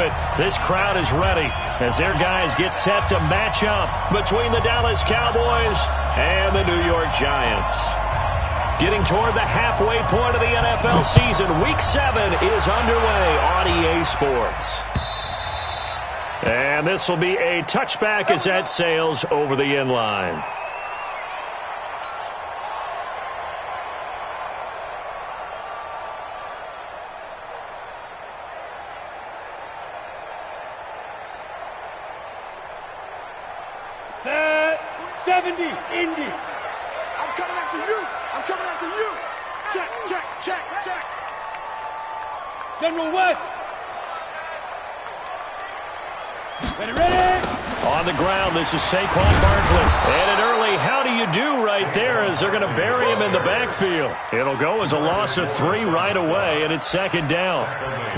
name it, this crowd is ready as their guys get set to match up between the Dallas Cowboys and the New York Giants. Getting toward the halfway point of the NFL season, Week 7 is underway on EA Sports. And this will be a touchback as that sails over the end line. Set 70, Indy. I'm coming after you. I'm coming after you. Check. General West. Ready. On the ground, this is Saquon Barkley. And an early how do you do right there as they're going to bury him in the backfield. It'll go as a loss of 3 right away, and it's second down.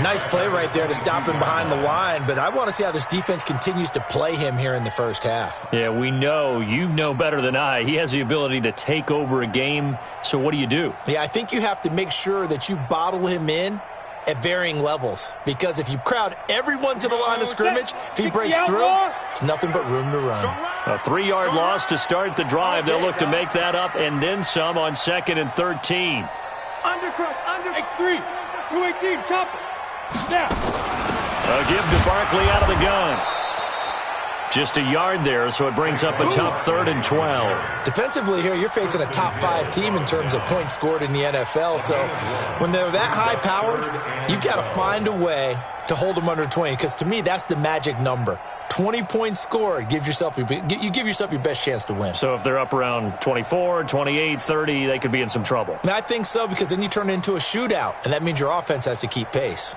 Nice play right there to stop him behind the line, but I want to see how this defense continues to play him here in the first half. Yeah, we know. You know better than I. He has the ability to take over a game, so what do you do? Yeah, I think you have to make sure that you bottle him in at varying levels, because if you crowd everyone to the line of scrimmage, if he breaks through, it's nothing but room to run. A 3-yard loss to start the drive. They'll look to make that up and then some on 2nd and 13. Undercrush, X3, 218, chop it. Now. A give to Barkley out of the gun. Just a yard there, so it brings up a tough 3rd and 12. Defensively here, you're facing a top 5 team in terms of points scored in the NFL. So when they're that high-powered, you've got to find a way to hold them under 20. Because to me, that's the magic number. 20 points scored, you give yourself your best chance to win. So if they're up around 24, 28, 30, they could be in some trouble. And I think so, because then you turn it into a shootout, and that means your offense has to keep pace.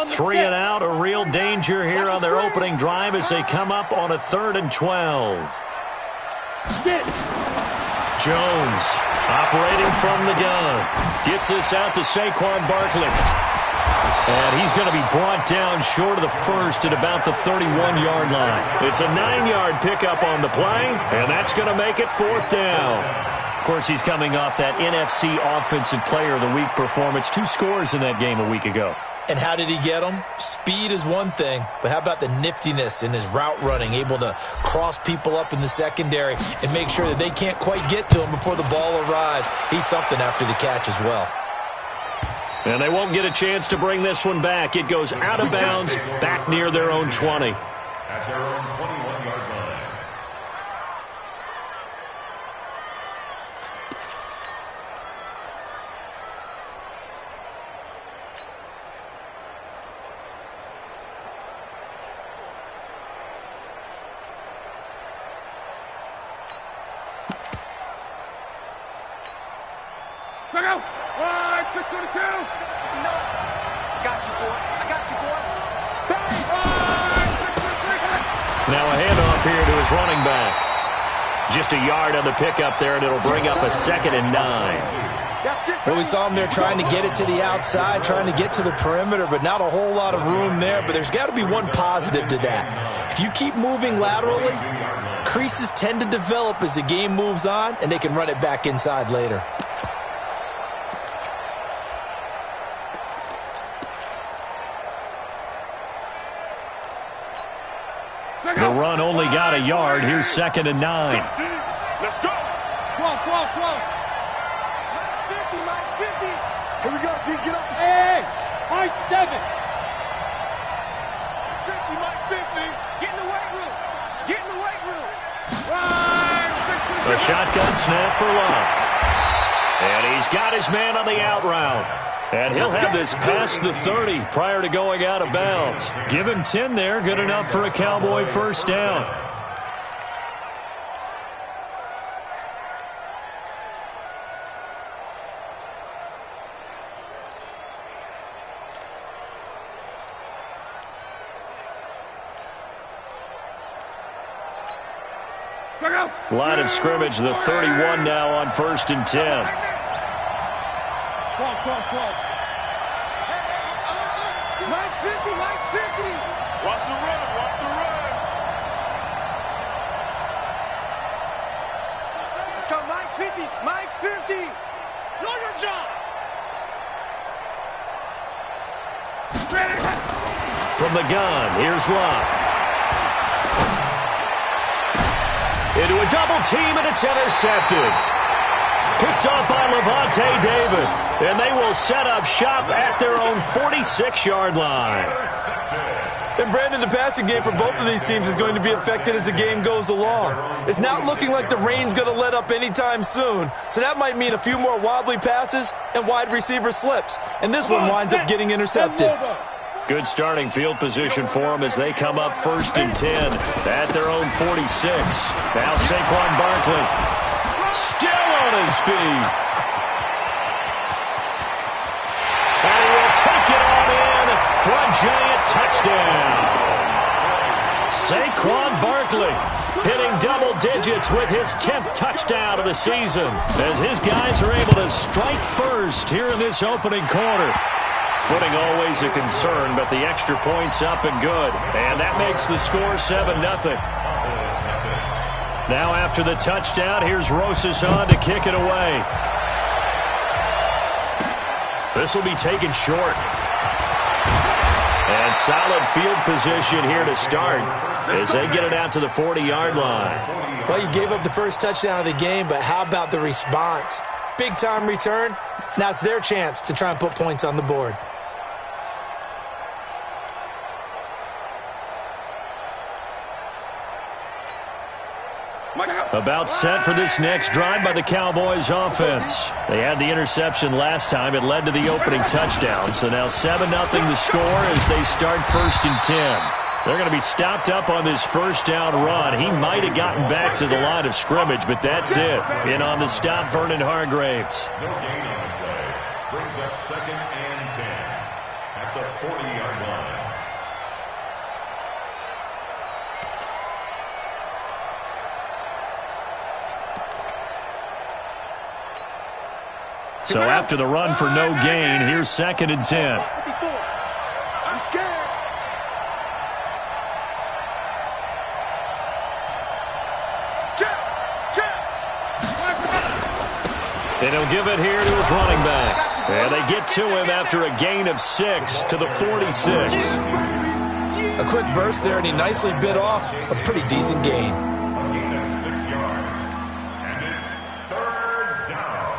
3 and out, a real danger here on their opening drive as they come up on a 3rd and 12. Jones operating from the gun. Gets this out to Saquon Barkley. And he's going to be brought down short of the first at about the 31-yard line. It's a 9-yard pickup on the play, and that's going to make it 4th down. Of course, he's coming off that NFC Offensive Player of the Week performance. 2 scores in that game a week ago. And how did he get them? Speed is one thing, but how about the niftiness in his route running, able to cross people up in the secondary and make sure that they can't quite get to him before the ball arrives. He's something after the catch as well. And they won't get a chance to bring this one back. It goes out of bounds, back near their own 20. At their own 21-yard line. Check out. 622. I got you, boy. Now a handoff here to his running back. Just a yard on the pickup there, and it'll bring up a 2nd and 9. Well, we saw him there trying to get it to the outside, trying to get to the perimeter, but not a whole lot of room there. But there's got to be one positive to that. If you keep moving laterally, creases tend to develop as the game moves on, and they can run it back inside later. The run only got a yard. Here's 2nd and 9. Let's go. Come on. Max 50. Here we go, D. Get up. Hey, high 7. 50, Max 50. Get in the weight room. A shotgun snap for Love. And he's got his man on the out route. And he'll have this past the 30 prior to going out of bounds. Give him 10 there, good enough for a Cowboy first down. Line of scrimmage, the 31 now on 1st and 10. Come on. Max 50. Watch the run. Let's go, Mike 50. Know your job. From the gun, here's Love. Into a double team, and it's intercepted. Picked off by Levante David. And they will set up shop at their own 46-yard line. And Brandon, the passing game for both of these teams is going to be affected as the game goes along. It's not looking like the rain's going to let up anytime soon. So that might mean a few more wobbly passes and wide receiver slips. And this one winds up getting intercepted. Good starting field position for them as they come up 1st and 10 at their own 46. Now Saquon Barkley still on his feet. And he will take it on in for a giant touchdown. Saquon Barkley hitting double digits with his 10th touchdown of the season as his guys are able to strike first here in this opening quarter. Footing always a concern, but the extra point's up and good. And that makes the score 7-0. Now after the touchdown, here's Rosas on to kick it away. This will be taken short. And solid field position here to start as they get it out to the 40-yard line. Well, you gave up the first touchdown of the game, but how about the response? Big-time return. Now it's their chance to try and put points on the board. About set for this next drive by the Cowboys offense. They had the interception last time. It led to the opening touchdown. So now 7-0 the score as they start 1st and 10. They're going to be stopped up on this first down run. He might have gotten back to the line of scrimmage, but that's it. In on the stop, Vernon Hargraves. No gain on the play. Brings up 2nd and 10 at the 40-yard line. So after the run for no gain, here's 2nd and 10. I'm scared. And he'll give it here to his running back. And they get to him after a gain of 6 to the 46. A quick burst there, and he nicely bit off a pretty decent gain. Gain of 6 yards. And it's 3rd down.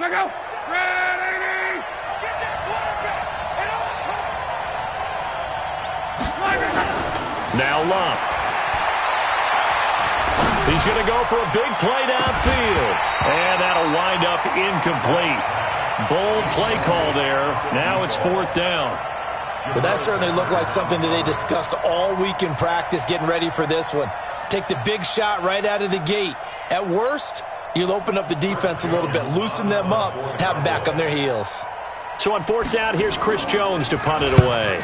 Check out. Ready. Get that quarterback. Now Love. He's going to go for a big play downfield. And that'll wind up incomplete. Bold play call there. Now it's 4th down. But that certainly looked like something that they discussed all week in practice getting ready for this one. Take the big shot right out of the gate. At worst, you'll open up the defense a little bit, loosen them up, and have them back on their heels. So on 4th down, here's Chris Jones to punt it away.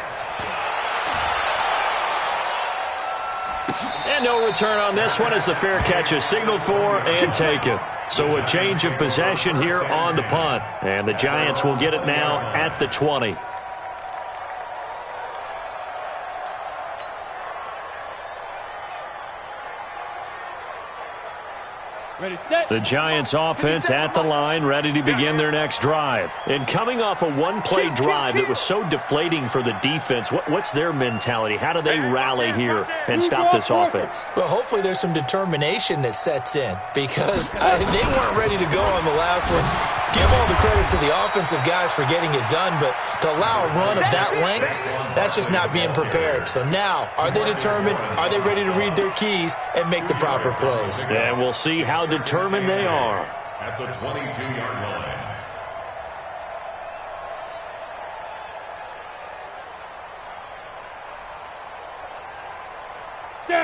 And no return on this one as the fair catch is signaled for and taken. So a change of possession here on the punt. And the Giants will get it now at the 20. Ready, set. The Giants offense at the line, ready to begin their next drive. And coming off a one-play drive that was so deflating for the defense, what's their mentality? How do they rally here and stop this offense? Well, hopefully there's some determination that sets in because they weren't ready to go on the last one. Give all the credit to the offensive guys for getting it done, but to allow a run of that length, that's just not being prepared. So now, are they determined? Are they ready to read their keys and make the proper plays? And we'll see how determined they are. At the 22-yard line.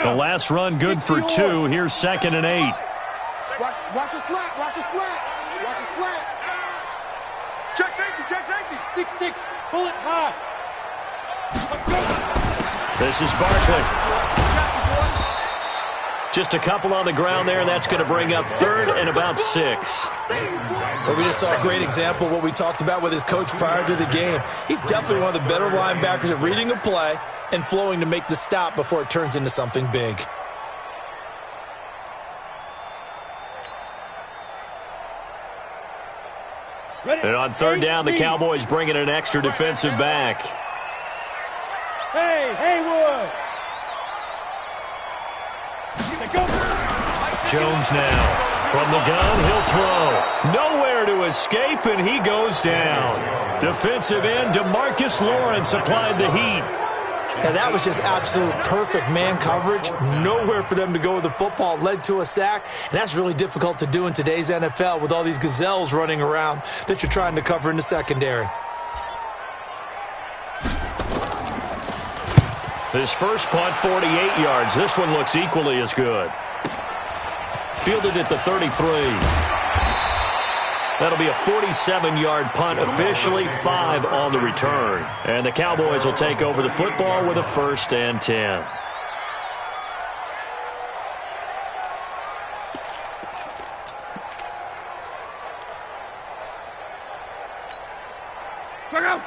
The last run good for 2. Here's 2nd and 8. Watch a slant. Watch a slant. Watch a slant. Check safety. Check safety. 6-6. Pull it high. This is Barkley. Got you, boy. Just a couple on the ground there, and that's going to bring up 3rd and about 6. Well, we just saw a great example of what we talked about with his coach prior to the game. He's definitely one of the better linebackers at reading a play and flowing to make the stop before it turns into something big. And on third down, the Cowboys bring in an extra defensive back. Hey, Haywood! Jones now. From the gun, he'll throw. Nowhere to escape, and he goes down. Defensive end DeMarcus Lawrence applied the heat. Now, that was just absolute perfect man coverage. Nowhere for them to go with the football. Led to a sack, and that's really difficult to do in today's NFL with all these gazelles running around that you're trying to cover in the secondary. His first punt, 48 yards. This one looks equally as good. Fielded at the 33. That'll be a 47-yard punt officially, 5 on the return. And the Cowboys will take over the football with a 1st and 10.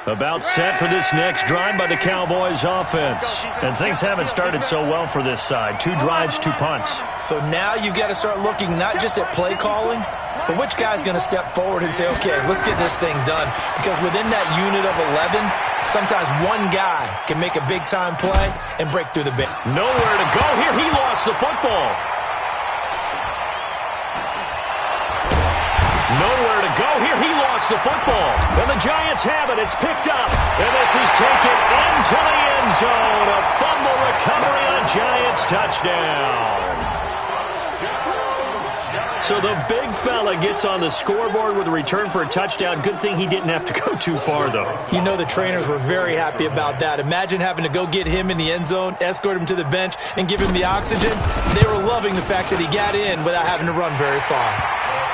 About set for this next drive by the Cowboys offense. And things haven't started so well for this side. 2 drives, 2 punts. So now you've got to start looking not just at play calling, but which guy's going to step forward and say, okay, let's get this thing done. Because within that unit of 11, sometimes one guy can make a big-time play and break through the bit. Nowhere to go here. He lost the football. Nowhere to go here. He lost the football. And the Giants have it. It's picked up. And this is taken into the end zone. A fumble recovery on Giants touchdown. So the big fella gets on the scoreboard with a return for a touchdown. Good thing he didn't have to go too far, though. You know the trainers were very happy about that. Imagine having to go get him in the end zone, escort him to the bench, and give him the oxygen. They were loving the fact that he got in without having to run very far.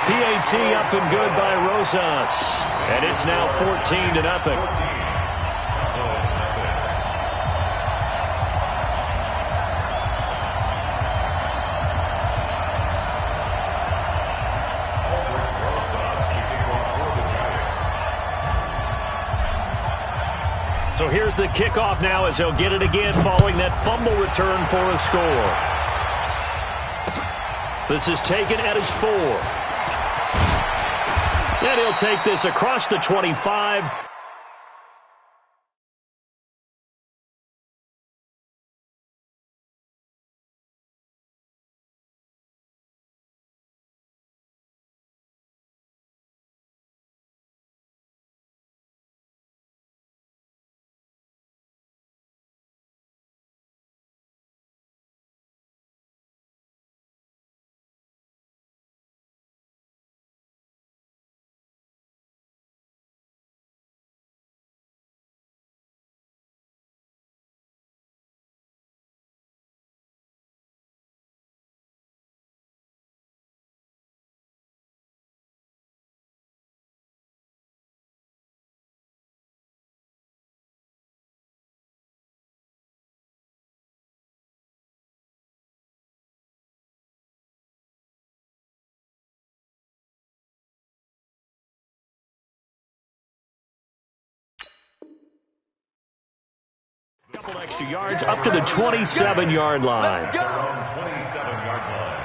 PAT up and good by Rosas. And it's now 14-0. So here's the kickoff now as they'll get it again following that fumble return for a score. This is taken at his 4. And he'll take this across the 25. Couple extra yards up to the 27-yard line. 27-yard line.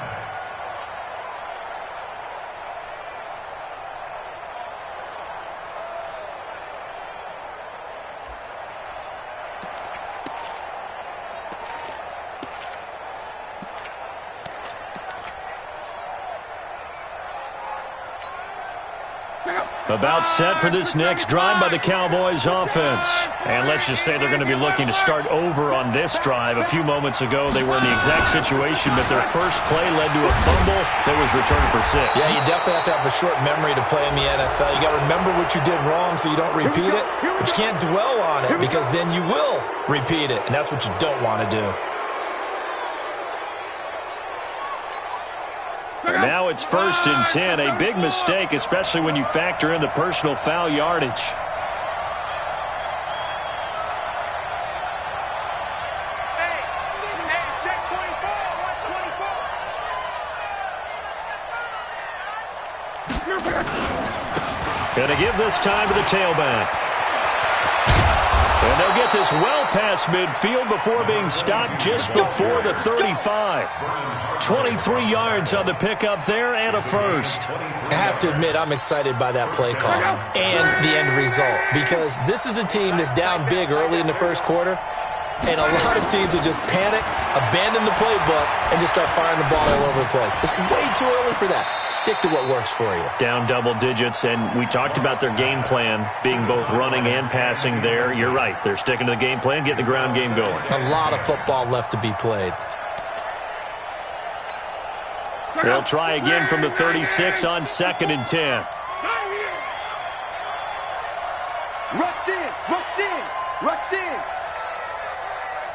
About set for this next drive by the Cowboys offense. And let's just say they're going to be looking to start over on this drive. A few moments ago, they were in the exact situation, but their first play led to a fumble that was returned for 6. Yeah, you definitely have to have a short memory to play in the NFL. You got to remember what you did wrong so you don't repeat it, but you can't dwell on it because then you will repeat it, and that's what you don't want to do. And now it's 1st and 10. A big mistake, especially when you factor in the personal foul yardage. Check 24. Watch 24. Going to give this time to the tailback. And they'll get get this well past midfield before being stopped just before the 35. 23 yards on the pickup there and a first. I have to admit, I'm excited by that play call and the end result, because this is a team that's down big early in the first quarter, and a lot of teams will just panic, abandon the playbook, and just start firing the ball all over the place. It's way too early for that. Stick to what works for you. Down double digits, and we talked about their game plan being both running and passing there. You're right. They're sticking to the game plan, getting the ground game going. A lot of football left to be played. They'll try again from the 36 on 2nd and 10. Rush in, rush in, rush in.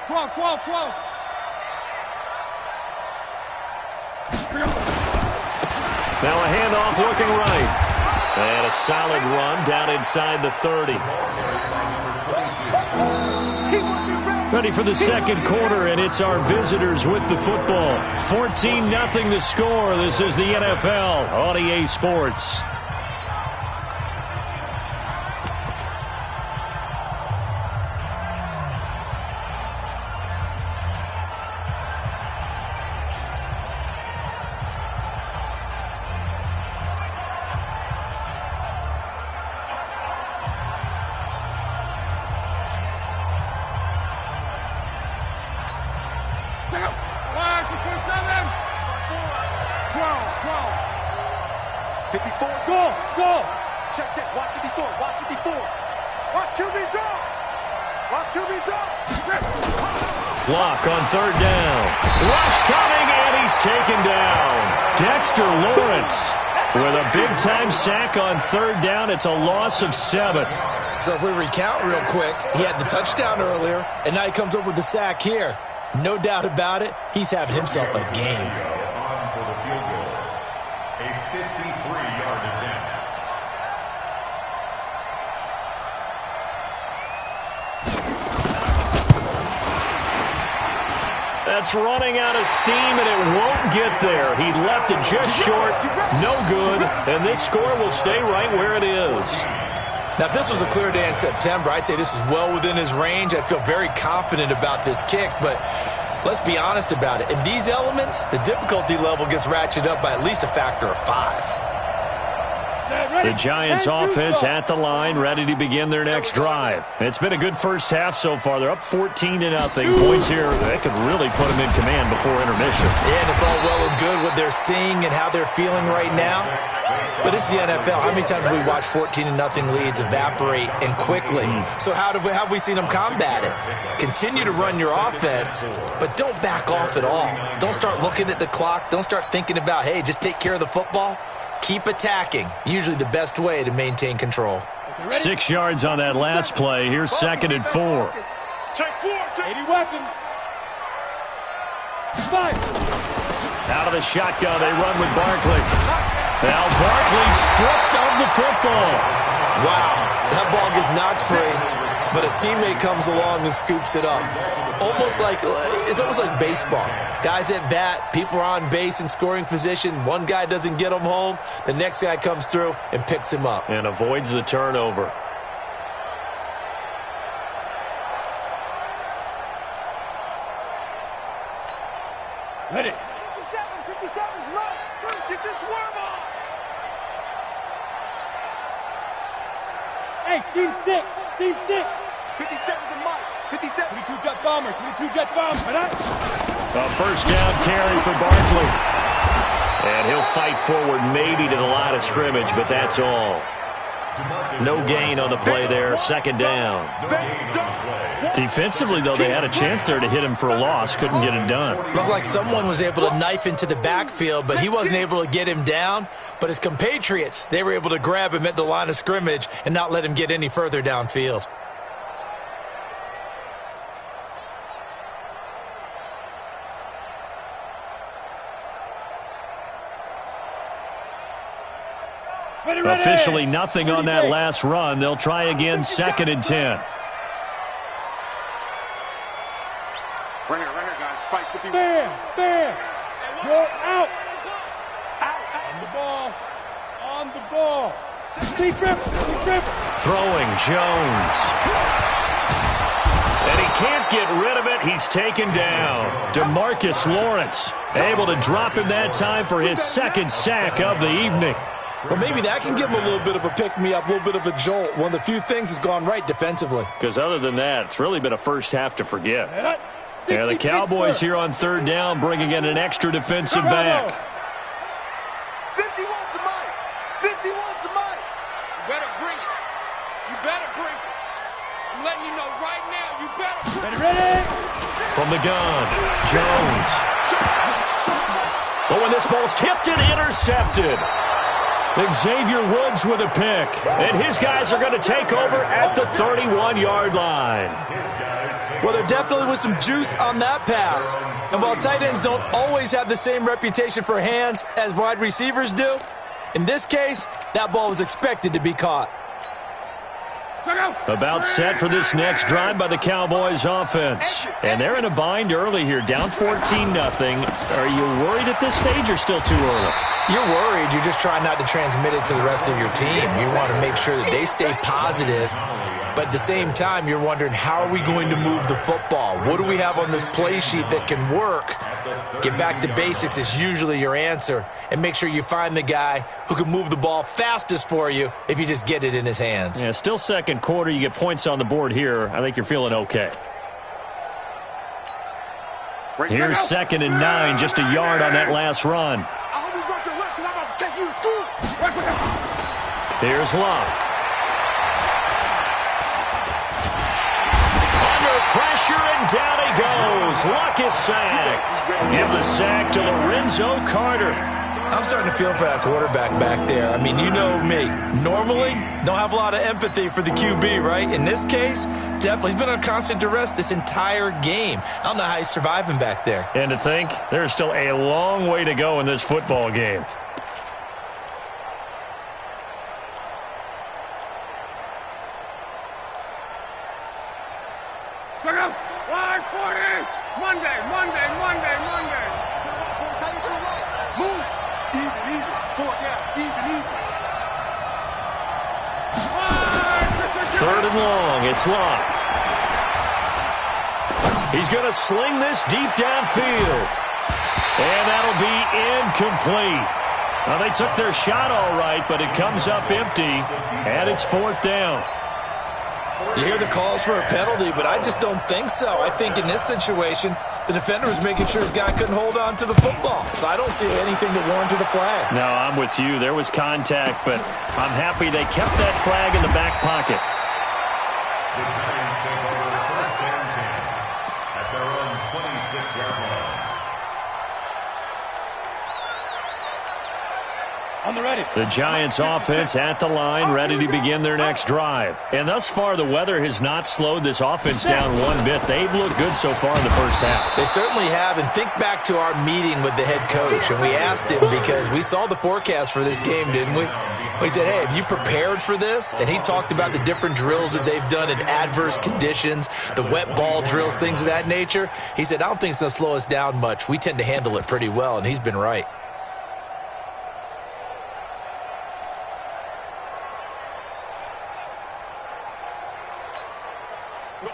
12. Now a handoff looking right. And a solid run down inside the 30. Ready for the second quarter, and it's our visitors with the football. 14-0 the score. This is the NFL on EA Sports. Block on 3rd down. Rush coming, and he's taken down. Dexter Lawrence with a big-time sack on 3rd down. It's a loss of 7. So if we recount real quick, he had the touchdown earlier, and now he comes up with the sack here. No doubt about it, he's having himself a game. On for the field goal. A 53-yard attempt. That's running out of steam, and it won't get there. He left it just short. No good. And this score will stay right where it is. Now, if this was a clear day in September, I'd say this is well within his range. I'd feel very confident about this kick, but let's be honest about it. In these elements, the difficulty level gets ratcheted up by at least a factor of 5. The Giants offense at the line, ready to begin their next drive. It's been a good first half so far. They're up 14-0. Points here, that could really put them in command before intermission. Yeah, and it's all well and good what they're seeing and how they're feeling right now. But it's the NFL. How many times have we watched 14-0 leads evaporate and quickly? So how have we seen them combat it? Continue to run your offense, but don't back off at all. Don't start looking at the clock. Don't start thinking about, hey, just take care of the football. Keep attacking. Usually the best way to maintain control. 6 yards on that last play. Here's 2nd and 4. Take 4. 80 weapon. 5. Out of the shotgun, they run with Barkley. Now Barkley stripped of the football. Wow, that ball gets knocked free, but a teammate comes along and scoops it up. It's almost like baseball. Guys at bat, people are on base in scoring position. One guy doesn't get him home. The next guy comes through and picks him up. And avoids the turnover. Ready. 57's right. Get this worm on. Hey, Team 6. Team 6. 57 to Mike. 57. 22 jet bomber. 22 jet bomber. A first down carry for Barkley. And he'll fight forward maybe to the line of scrimmage, but that's all. No gain on the play there. 2nd down. Defensively, though, they had a chance there to hit him for a loss. Couldn't get it done. Looked like someone was able to knife into the backfield, but he wasn't able to get him down. But his compatriots, they were able to grab him at the line of scrimmage and not let him get any further downfield. Officially nothing on that last run. They'll try again, 2nd and 10. Right here, guys. Fight 51. Bam. Go out. On the ball. Deep grip. Throwing Jones. And he can't get rid of it. He's taken down. DeMarcus Lawrence able to drop him that time for his second sack of the evening. Well, maybe that can give him a little bit of a pick-me-up, a little bit of a jolt. One of the few things that's gone right defensively. Because other than that, it's really been a first half to forget. Yeah, the Cowboys here on third down bringing in an extra defensive back. 51 to Mike. 51 to Mike. You better bring it. You better bring it. I'm letting you know right now, you better bring it. From the gun, Jones. But when this ball's tipped and intercepted. Xavier Woods with a pick. And his guys are going to take over at the 31-yard line. Well, there definitely was some juice on that pass. And while tight ends don't always have the same reputation for hands as wide receivers do, in this case, that ball was expected to be caught. About set for this next drive by the Cowboys offense. And they're in a bind early here, down 14-0. Are you worried at this stage or still too early? You're worried. You're just trying not to transmit it to the rest of your team. You want to make sure that they stay positive. But at the same time, you're wondering, how are we going to move the football? What do we have on this play sheet that can work? Get back to basics is usually your answer. And make sure you find the guy who can move the ball fastest for you if you just get it in his hands. Yeah, still second quarter. You get points on the board here. I think you're feeling okay. Here's 2nd and 9, just a yard on that last run. I hope you got your left because I'm about to take you to school. Here's Love. Under pressure, and down he goes. Luck is sacked. Give the sack to Lorenzo Carter. I'm starting to feel for that quarterback back there. I mean, you know me. Normally, don't have a lot of empathy for the QB, right? In this case, definitely. He's been on constant duress this entire game. I don't know how he's surviving back there. And to think, there's still a long way to go in this football game. Monday. Move. Even. Forward down. Even. 3rd and long. It's Love. He's going to sling this deep downfield. And that'll be incomplete. Now, they took their shot all right, but it comes up empty. And it's 4th down. You hear the calls for a penalty, but I just don't think so. I think in this situation, the defender was making sure his guy couldn't hold on to the football. So I don't see anything that warranted a flag. No, I'm with you. There was contact, but I'm happy they kept that flag in the back pocket. The Giants take over 1st and 10 at their own 26-yard line. On the ready. The Giants offense at the line, ready to begin their next drive. And thus far, the weather has not slowed this offense down one bit. They've looked good so far in the first half. They certainly have. And think back to our meeting with the head coach. And we asked him, because we saw the forecast for this game, didn't we? We said, hey, have you prepared for this? And he talked about the different drills that they've done in adverse conditions, the wet ball drills, things of that nature. He said, I don't think it's going to slow us down much. We tend to handle it pretty well, and he's been right.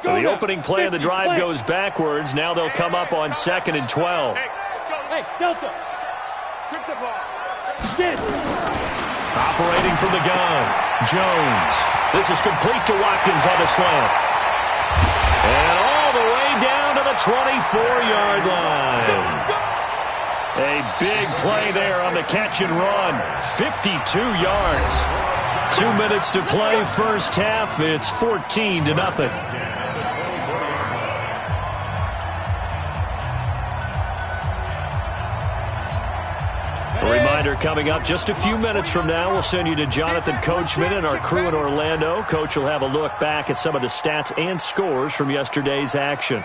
So the opening play of the drive goes backwards. Now they'll come up on 2nd and 12. Hey, Delta. Strip the ball. Get it. Operating from the gun, Jones. This is complete to Watkins on the slant. And all the way down to the 24-yard line. A big play there on the catch and run. 52 yards. 2 minutes to play first half. It's 14-0. A reminder coming up just a few minutes from now, we'll send you to Jonathan Coachman and our crew in Orlando. Coach will have a look back at some of the stats and scores from yesterday's action.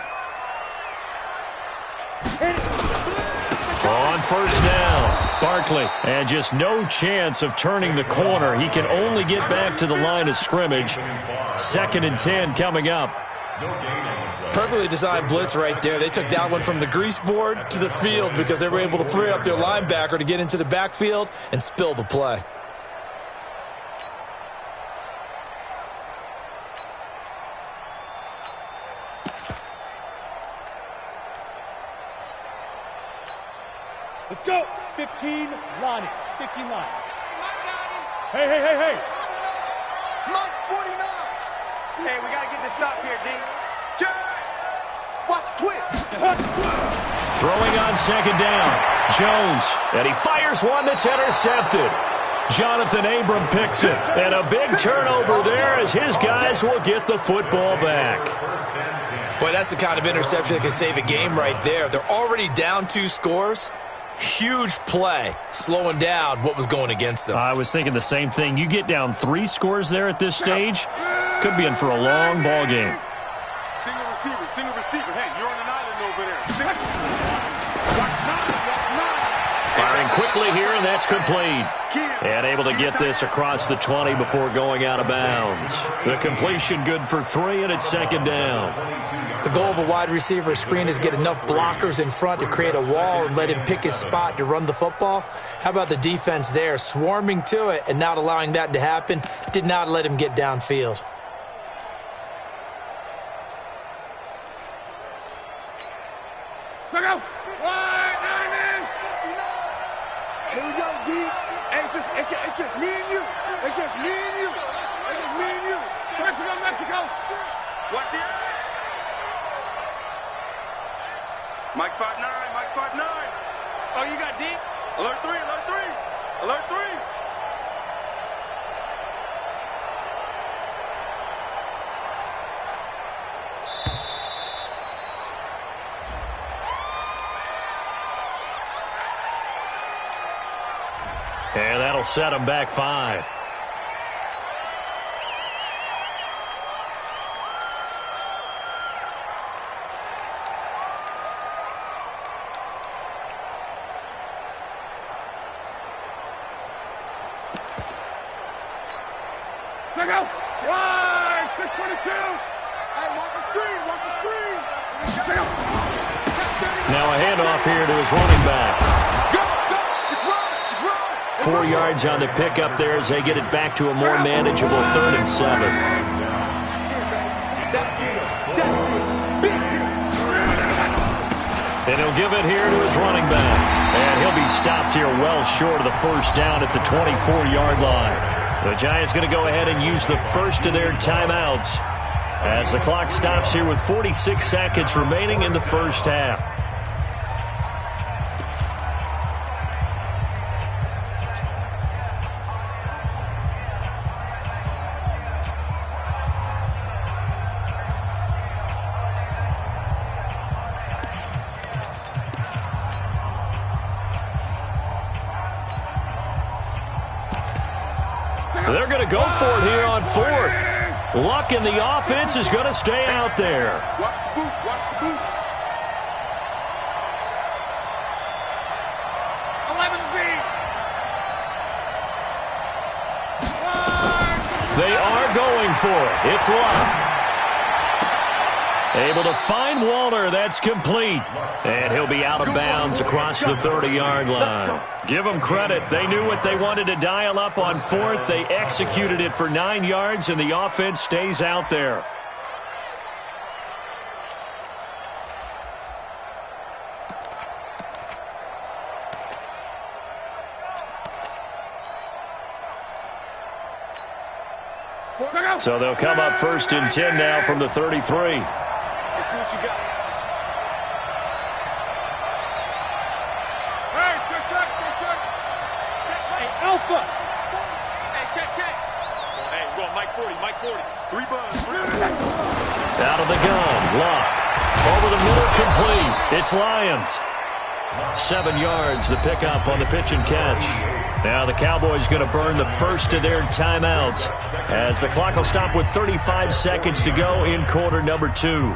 On first down, Barkley, and just no chance of turning the corner. He can only get back to the line of scrimmage. 2nd and 10 coming up. Perfectly designed blitz right there. They took that one from the grease board to the field because they were able to free up their linebacker to get into the backfield and spill the play. Let's go. 15, Lonnie. 15 line. Hey. Mike's 49. Hey, we got to get this stop here, D. Jack! Watch twist. Throwing on second down. Jones, and he fires one that's intercepted. Jonathan Abram picks it, and a big turnover there as his guys will get the football back. Boy, that's the kind of interception that can save a game right there. They're already down 2 scores. Huge play, slowing down what was going against them. I was thinking the same thing. You get down 3 scores there at this stage, could be in for a long ball game. Single receiver. Hey, you're on an island over there. Watch 9. Firing quickly here, and that's complete. And able to get this across the 20 before going out of bounds. The completion good for 3, and it's second down. The goal of a wide receiver screen is get enough blockers in front to create a wall and let him pick his spot to run the football. How about the defense there, swarming to it and not allowing that to happen? Did not let him get downfield. Go. Wide, 9 man. Here we go, D. It's just me and you. It's just me and you. Mexico. Watch the eye. Mike's 5'9". Oh, you got D? Alert 3. And that'll set him back 5. Check out. Wide, 622. Hey, watch the screen. Check out. Now a handoff here to his running back. Go. It's run. 4 yards on the pickup there as they get it back to a more manageable 3rd and 7. And he'll give it here to his running back. And he'll be stopped here well short of the first down at the 24-yard line. The Giants going to go ahead and use the first of their timeouts as the clock stops here with 46 seconds remaining in the first half. They're going to go for it here on 4th. Luck in the offense is going to stay out there. Watch the boot. 11 feet. They are going for it. It's Luck. Able to find Walter. That's complete. And he'll be out of bounds across the 30-yard line. Give them credit. They knew what they wanted to dial up on 4th. They executed it for 9 yards, and the offense stays out there. So they'll come up 1st and 10 now from the 33. Let's see what you got. Hey, check. Hey, Alpha. Hey, check. Hey, we're going Mike 40. 3 buns. Out of the gun, Luck. Over the middle, complete. It's Lions. 7 yards, the pickup on the pitch and catch. Now the Cowboys going to burn the first of their timeouts as the clock will stop with 35 seconds to go in quarter number 2.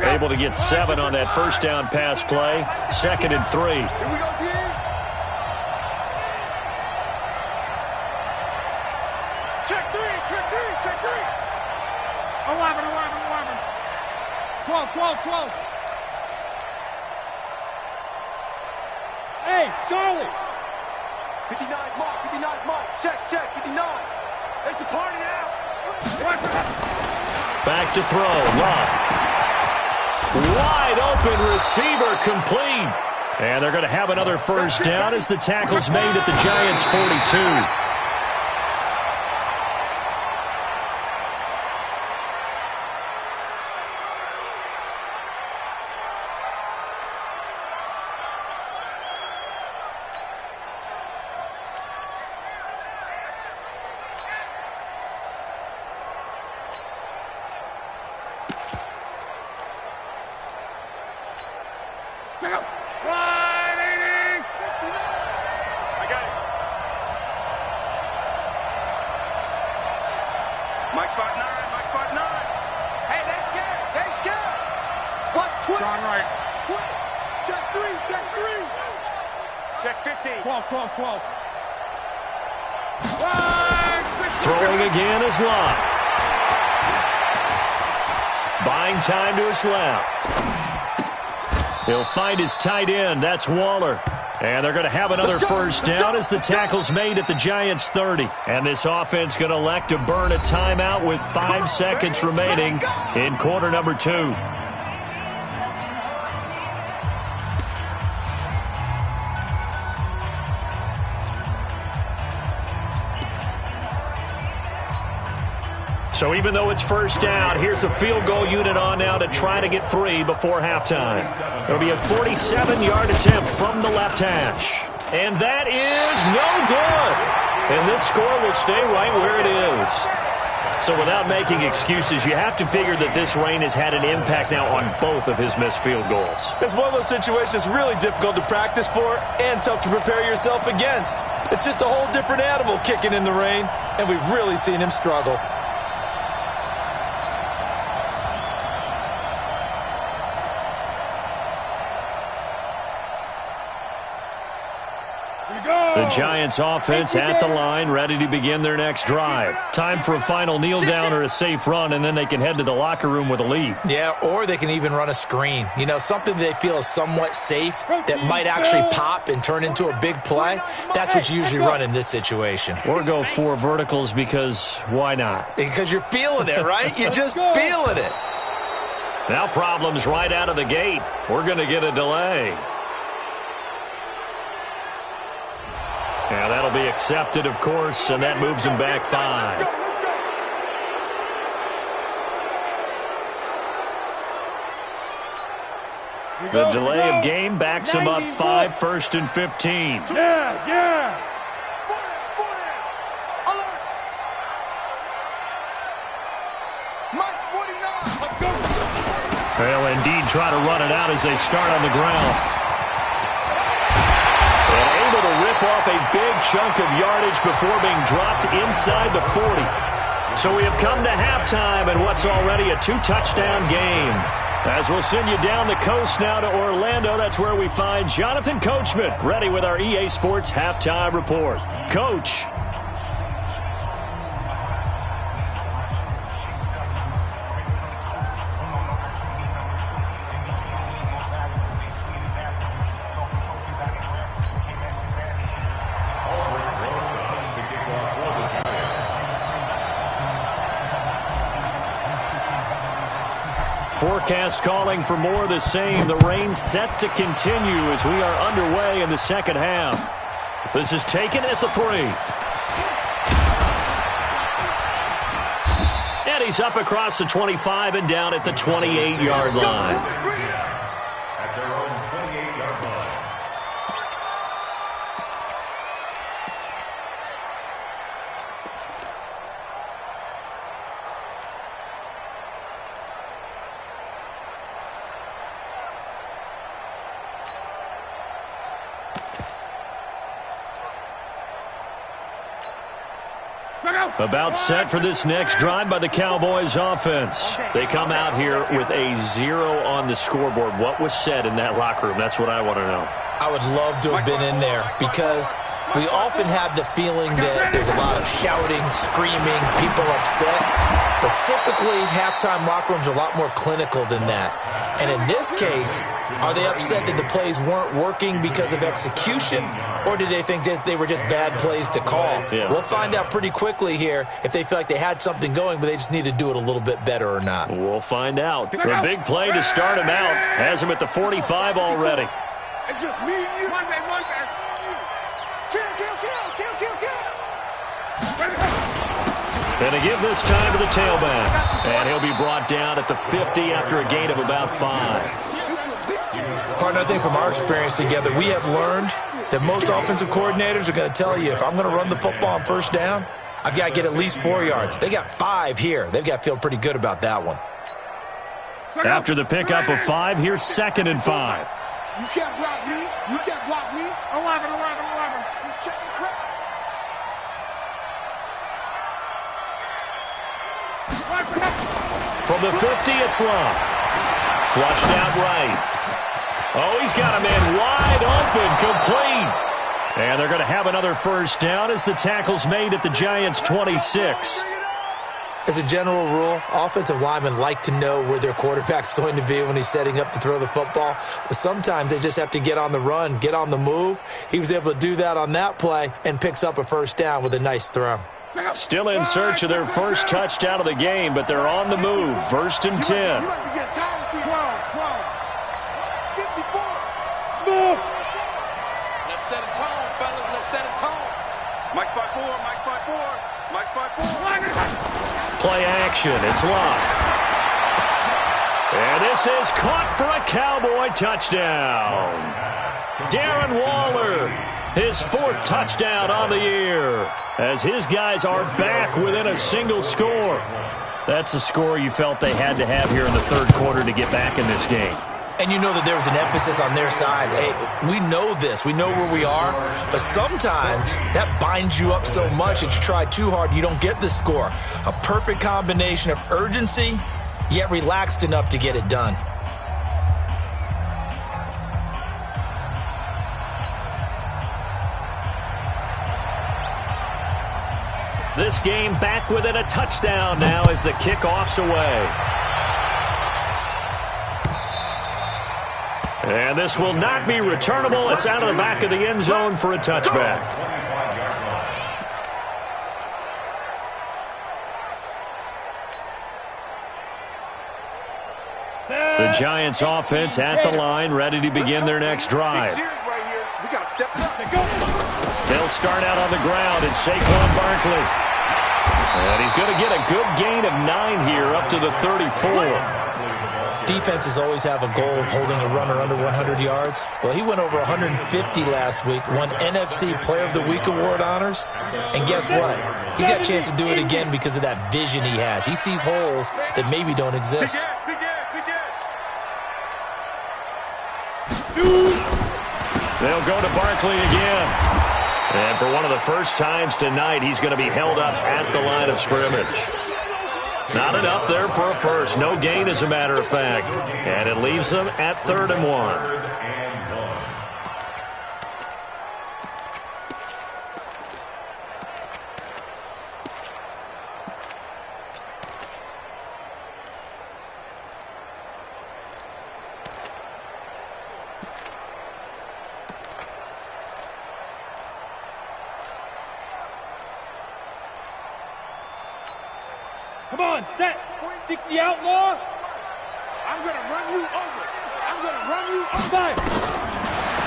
Able to get 7 on that first down pass play. 2nd and 3. Here we go, D. Check 3. 11. 12. Hey, Charlie. 59 mark. Check. 59. It's a party now. Back to throw. Love. Wide open receiver complete. And they're going to have another first down as the tackle's made at the Giants' 42. Throwing again is Love. Buying time to his left. He'll find his tight end. That's Waller. And they're going to have another first down as the tackle's made at the Giants' 30. And this offense going to elect to burn a timeout with 5 seconds remaining in quarter number 2. So even though it's first down, here's the field goal unit on now to try to get 3 before halftime. It'll be a 47-yard attempt from the left hash. And that is no good. And this score will stay right where it is. So without making excuses, you have to figure that this rain has had an impact now on both of his missed field goals. It's one of those situations really difficult to practice for and tough to prepare yourself against. It's just a whole different animal kicking in the rain, and we've really seen him struggle. The Giants offense at the line, ready to begin their next drive. Time for a final kneel down or a safe run, and then they can head to the locker room with a lead. Yeah, or they can even run a screen. You know, something they feel is somewhat safe that might actually pop and turn into a big play. That's what you usually run in this situation. Or go 4 verticals because why not? Because you're feeling it, right? You're just feeling it. Now problems right out of the gate. We're going to get a delay. Yeah, that'll be accepted, of course, and that moves him back 5. The delay of game backs him up 5, 1st and 15. Yeah. They'll indeed try to run it out as they start on the ground. Able to rip off a big chunk of yardage before being dropped inside the 40. So we have come to halftime in what's already a 2-touchdown game. As we'll send you down the coast now to Orlando, that's where we find Jonathan Coachman, ready with our EA Sports Halftime Report. Coach. Forecast calling for more of the same. The rain set to continue as we are underway in the second half. This is taken at the 3. And he's up across the 25 and down at the 28-yard line. At their own 28-yard line. About set for this next drive by the Cowboys offense. They come out here with a 0 on the scoreboard. What was said in that locker room? That's what I want to know. I would love to have been in there because we often have the feeling that there's a lot of shouting, screaming, people upset. But typically, halftime locker rooms are a lot more clinical than that. And in this case, are they upset that the plays weren't working because of execution? Or did they think they were just bad plays to call? Yeah. We'll find out pretty quickly here if they feel like they had something going, but they just need to do it a little bit better or not. We'll find out. The big play to start him out has him at the 45 already. It's just me and you. One man. Kill. And to give this time to the tailback. And he'll be brought down at the 50 after a gain of about 5. Partner, I think from our experience together, we have learned that most offensive coordinators are going to tell you, if I'm going to run the football on first down, I've got to get at least 4 yards. They got 5 here. They've got to feel pretty good about that one. After the pickup of 5, here's 2nd and 5. You can't block me. 11. Just check the crowd. From the 50, it's Love. Flushed out right. Oh, he's got a man wide open, complete. And they're going to have another first down as the tackle's made at the Giants' 26. As a general rule, offensive linemen like to know where their quarterback's going to be when he's setting up to throw the football. But sometimes they just have to get on the run, get on the move. He was able to do that on that play and picks up a first down with a nice throw. Still in search of their first touchdown of the game, but they're on the move. 1st and 10. You might be getting tired of seeing 12. 54. Smooth. Let's set a tone, fellas. Let's set a tone. Mike's by 4. Play action. It's locked. And this is caught for a Cowboy touchdown. Darren Waller, his 4th touchdown on the year, as his guys are back within a single score. That's a score you felt they had to have here in the 3rd quarter to get back in this game. And you know that there was an emphasis on their side. Hey, we know this. We know where we are. But sometimes that binds you up so much that you try too hard, you don't get the score. A perfect combination of urgency, yet relaxed enough to get it done. This game back within a touchdown now as the kickoff's away. And this will not be returnable. It's out of the back of the end zone for a touchback. The Giants offense at the line, ready to begin their next drive. They'll start out on the ground. It's Saquon Barkley. And he's going to get a good gain of 9 here up to the 34. Defenses always have a goal of holding a runner under 100 yards. Well, he went over 150 last week, won NFC Player of the Week award honors. And guess what? He's got a chance to do it again because of that vision he has. He sees holes that maybe don't exist. They'll go to Barkley again. And for one of the first times tonight, he's going to be held up at the line of scrimmage. Not enough there for a first. No gain, as a matter of fact. And it leaves them at 3rd and 1. Come on, set. 60 outlaw. I'm going to run you over.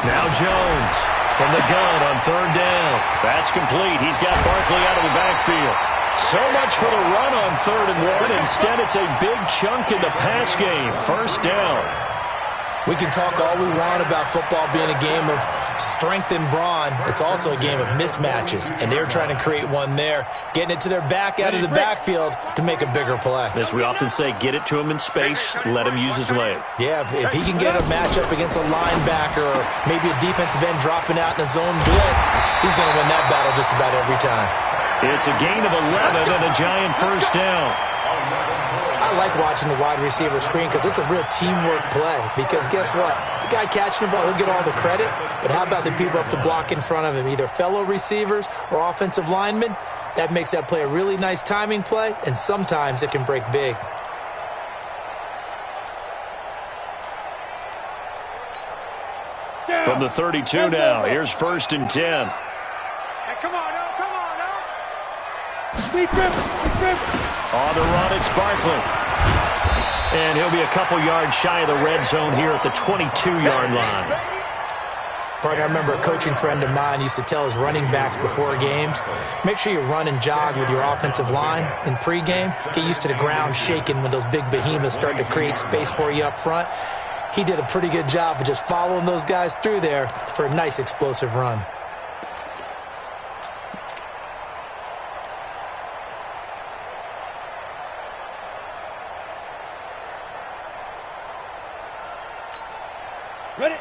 Now Jones from the gun on 3rd down. That's complete. He's got Barkley out of the backfield. So much for the run on 3rd and 1. Instead, it's a big chunk in the pass game. 1st down. We can talk all we want about football being a game of strength and brawn. It's also a game of mismatches, and they're trying to create one there, getting it to their back out of the backfield to make a bigger play. As we often say, get it to him in space, let him use his leg. Yeah, if he can get a matchup against a linebacker or maybe a defensive end dropping out in a zone blitz, he's going to win that battle just about every time. It's a gain of 11 and a Giant 1st down. I like watching the wide receiver screen because it's a real teamwork play. Because guess what? The guy catching the ball, he'll get all the credit. But how about the people up to block in front of him, either fellow receivers or offensive linemen? That makes that play a really nice timing play, and sometimes it can break big. From From the 32 now, here's 1st and 10. Hey, come on, now. Come on, now. On the run, it's Barkley. And he'll be a couple yards shy of the red zone here at the 22-yard line. Partner, I remember a coaching friend of mine used to tell his running backs before games, make sure you run and jog with your offensive line in pregame. Get used to the ground shaking when those big behemoths start to create space for you up front. He did a pretty good job of just following those guys through there for a nice explosive run.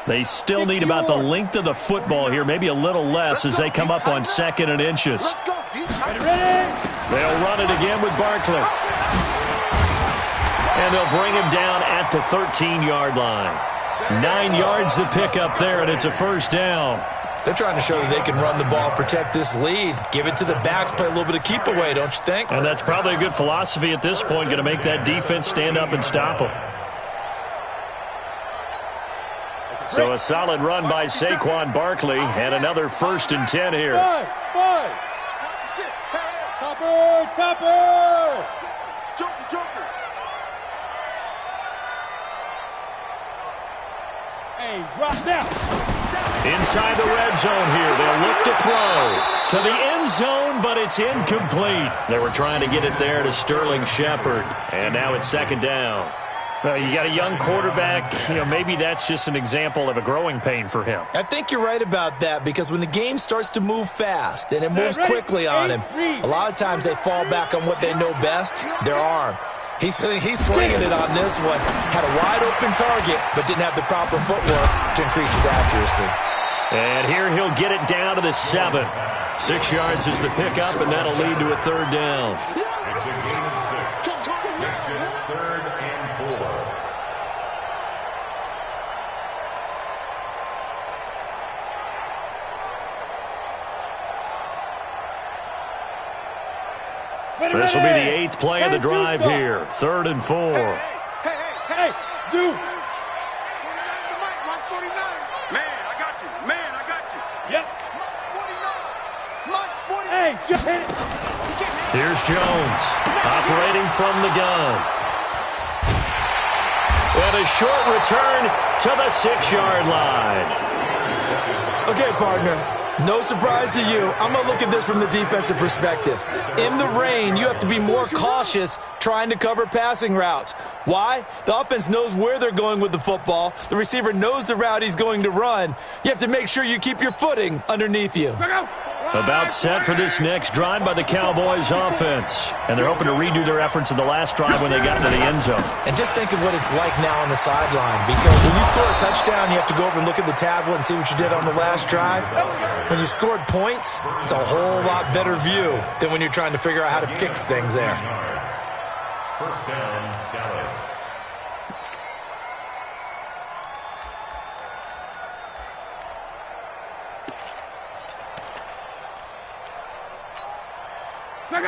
They still need about the length of the football here, maybe a little less as they come up on 2nd and inches. They'll run it again with Barkley. And they'll bring him down at the 13-yard line. 9 yards to pick up there, and it's a 1st down. They're trying to show that they can run the ball, protect this lead. Give it to the backs, play a little bit of keep away, don't you think? And that's probably a good philosophy at this point, going to make that defense stand up and stop them. So a solid run by Saquon Barkley, and another 1st and 10 here. Topper! Joker! Hey, drop down. Inside the red zone here, they'll look to throw to the end zone, but it's incomplete. They were trying to get it there to Sterling Shepard, and now it's 2nd down. You got a young quarterback, maybe that's just an example of a growing pain for him. I think you're right about that, because when the game starts to move fast and it moves quickly on him, a lot of times they fall back on what they know best, their arm. He's slinging it on this one. Had a wide-open target, but didn't have the proper footwork to increase his accuracy. And here he'll get it down to the 7. 6 yards is the pickup, and that'll lead to a 3rd down. It's a game of 6. Makes it 3rd and 4. This will be the 8th play of the drive here. 3rd and 4. Hey, Zoo. Mark 49. Man, I got you. Yep. Mark 49. Hey, just hit it. Here's Jones, operating from the gun. And a short return to the 6-yard line. Okay, partner, no surprise to you. I'm going to look at this from the defensive perspective. In the rain, you have to be more cautious trying to cover passing routes. Why? The offense knows where they're going with the football. The receiver knows the route he's going to run. You have to make sure you keep your footing underneath you. About set for this next drive by the Cowboys offense. And they're hoping to redo their efforts in the last drive when they got into the end zone. And just think of what it's like now on the sideline, because when you score a touchdown, you have to go over and look at the tablet and see what you did on the last drive. When you scored points, it's a whole lot better view than when you're trying to figure out how to fix things there. 1st down, Dallas.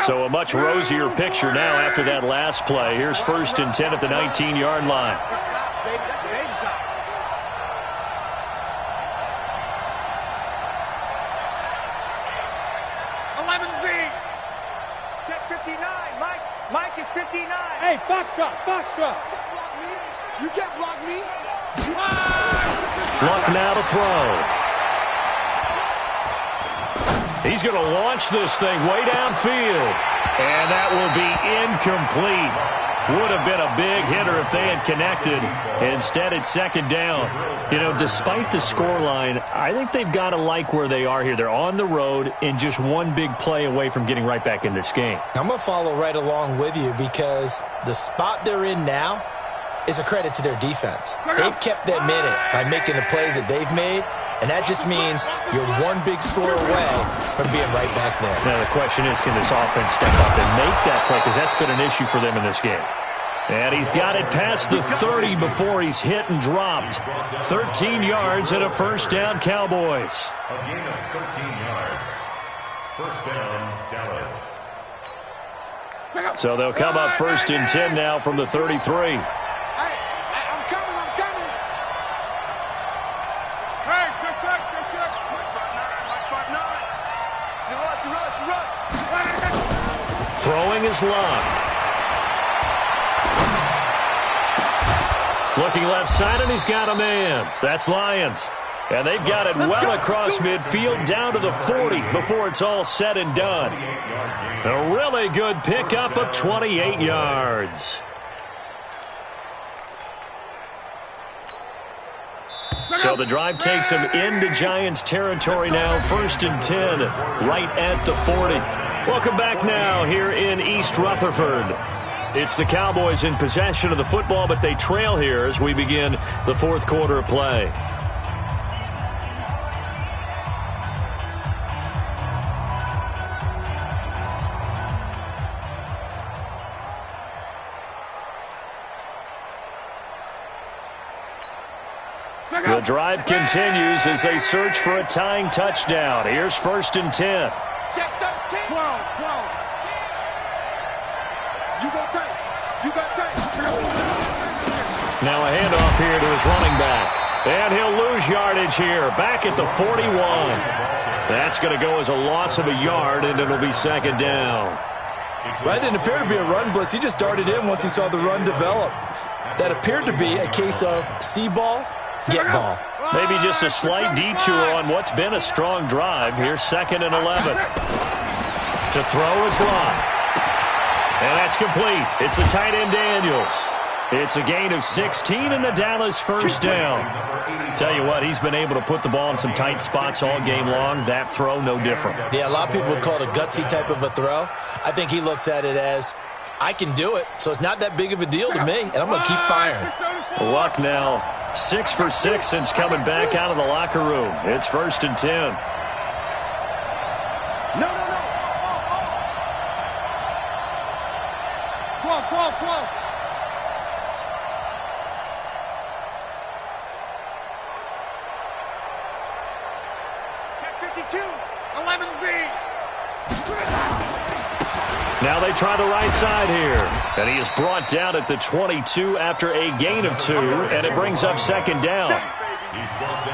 So a much rosier picture now after that last play. Here's 1st and 10 at the 19-yard line. That's baby shot. Check 59. Mike is 59. Hey, Foxtrot. You can't block me. Luck now to throw. He's going to launch this thing way downfield. And that will be incomplete. Would have been a big hitter if they had connected. Instead, it's 2nd down. Despite the scoreline, I think they've got to like where they are here. They're on the road and just one big play away from getting right back in this game. I'm going to follow right along with you, because the spot they're in now is a credit to their defense. They've kept them in it by making the plays that they've made. And that just means you're one big score away from being right back there. Now the question is, can this offense step up and make that play? Because that's been an issue for them in this game. And he's got it past the 30 before he's hit and dropped. 13 yards and a 1st down, Cowboys. A gain of 13 yards. 1st down, Dallas. So they'll come up 1st and 10 now from the 33. I'm coming. Hey, quick. Throwing is Love. Looking left side, and he's got a man. That's Lions. And they've got it well across midfield down to the 40 before it's all said and done. A really good pickup of 28 yards. So the drive takes them into Giants territory now. 1st and 10, right at the 40. Welcome back now here in East Rutherford. It's the Cowboys in possession of the football, but they trail here as we begin the 4th quarter of play. The drive continues as they search for a tying touchdown. Here's 1st and 10. Check 13. 12. You go tight. Now a handoff here to his running back. And he'll lose yardage here. Back at the 41. That's going to go as a loss of a yard, and it'll be 2nd down. That didn't appear to be a run blitz. He just darted in once he saw the run develop. That appeared to be a case of see ball, get ball. Maybe just a slight detour on what's been a strong drive. Here's 2nd and 11. To throw is Love. And that's complete. It's the tight end Daniels. It's a gain of 16 and the Dallas 1st down. Tell you what, he's been able to put the ball in some tight spots all game long. That throw, no different. Yeah, a lot of people would call it a gutsy type of a throw. I think he looks at it as, I can do it, so it's not that big of a deal to me, and I'm going to keep firing. Luck now 6 for 6 since coming back out of the locker room. It's 1st and 10. No. 12. Check 52. 11B. Now they try the right side here. And he is brought down at the 22 after a gain of 2, and it brings up 2nd down.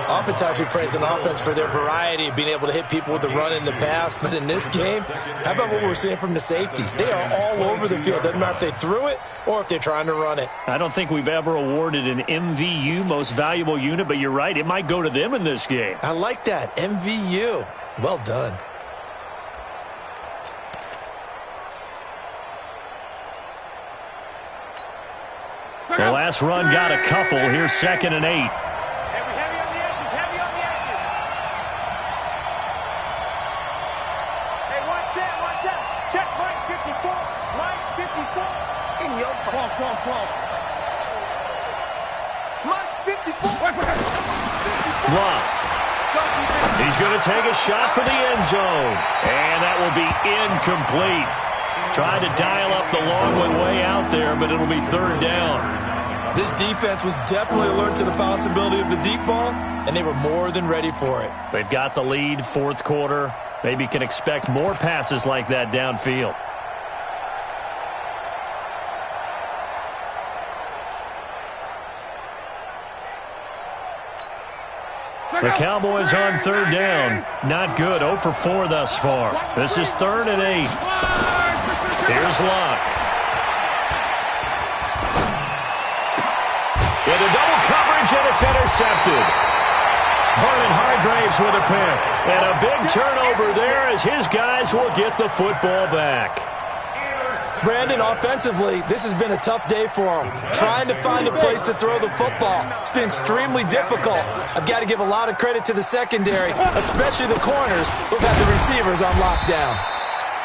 Oftentimes we praise an offense for their variety of being able to hit people with the run in the pass, but in this game, how about what we're seeing from the safeties? They are all over the field. Doesn't matter if they threw it or if they're trying to run it. I don't think we've ever awarded an MVU, most valuable unit, but you're right, it might go to them in this game. I like that, MVU. Well done. The last run got a couple. Here's 2nd and 8. Heavy on the edges. Hey, watch that. Check Mike 54. Mike 54. In your front. 12. Mike 54. Love. He's going to take a shot for the end zone. And that will be incomplete. Trying to dial up the long way out there, but it'll be 3rd down. This defense was definitely alert to the possibility of the deep ball, and they were more than ready for it. They've got the lead, 4th quarter. Maybe can expect more passes like that downfield. The Cowboys on 3rd down. Not good. 0 for 4 thus far. This is 3rd and 8. Here's Locke. Into double coverage, and it's intercepted. Vernon Hargraves with a pick. And a big turnover there as his guys will get the football back. Brandon, offensively, this has been a tough day for him. Trying to find a place to throw the football. It's been extremely difficult. I've got to give a lot of credit to the secondary, especially the corners who've had the receivers on lockdown.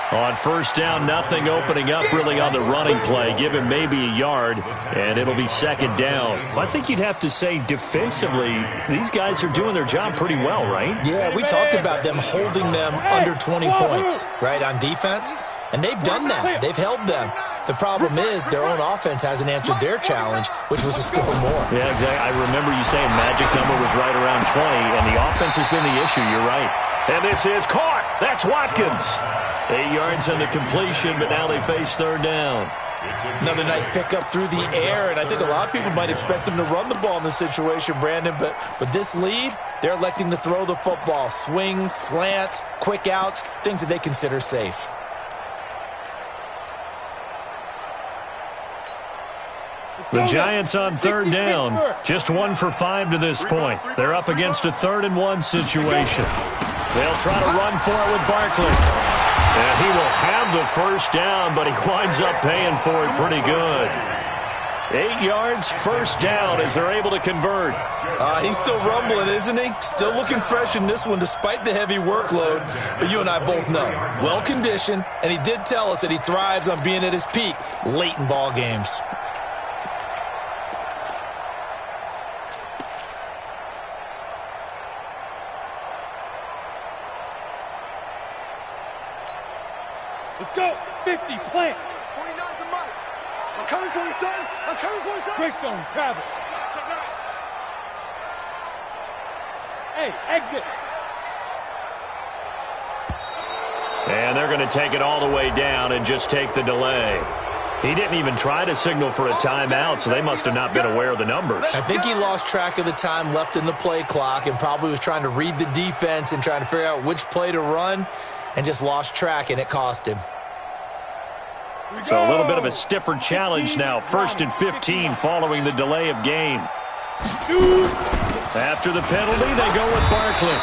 On 1st down, nothing opening up really on the running play. Give him maybe a yard, and it'll be 2nd down. I think you'd have to say defensively, these guys are doing their job pretty well, right? Yeah, we talked about them holding them under 20 points, right, on defense. And they've done that. They've held them. The problem is their own offense hasn't answered their challenge, which was to score more. Yeah, exactly. I remember you saying magic number was right around 20, and the offense has been the issue. You're right. And this is caught. That's Watkins. 8 yards on the completion, but now they face 3rd down. Another nice pickup through the air, and I think a lot of people might expect them to run the ball in this situation, Brandon, but with this lead, they're electing to throw the football. Swings, slants, quick outs, things that they consider safe. The Giants on third down. Just 1 for 5 to this point. They're up against a 3rd-and-1 situation. They'll try to run for it with Barkley. And he will have the first down, but he winds up paying for it pretty good. 8 yards, first down as they're able to convert. He's still rumbling, isn't he? Still looking fresh in this one despite the heavy workload. But you and I both know, well-conditioned, and he did tell us that he thrives on being at his peak late in ball games. Let's go. 50, plant. 49's the mic. I'm coming for you, son. I'm coming for you, son. Greystone, travel. Hey, exit. And they're going to take it all the way down and just take the delay. He didn't even try to signal for a timeout, so they must have not been aware of the numbers. I think he lost track of the time left in the play clock and probably was trying to read the defense and trying to figure out which play to run and just lost track, and it cost him. So a little bit of a stiffer challenge now. 1st and 15 following the delay of game. After the penalty, they go with Barkley.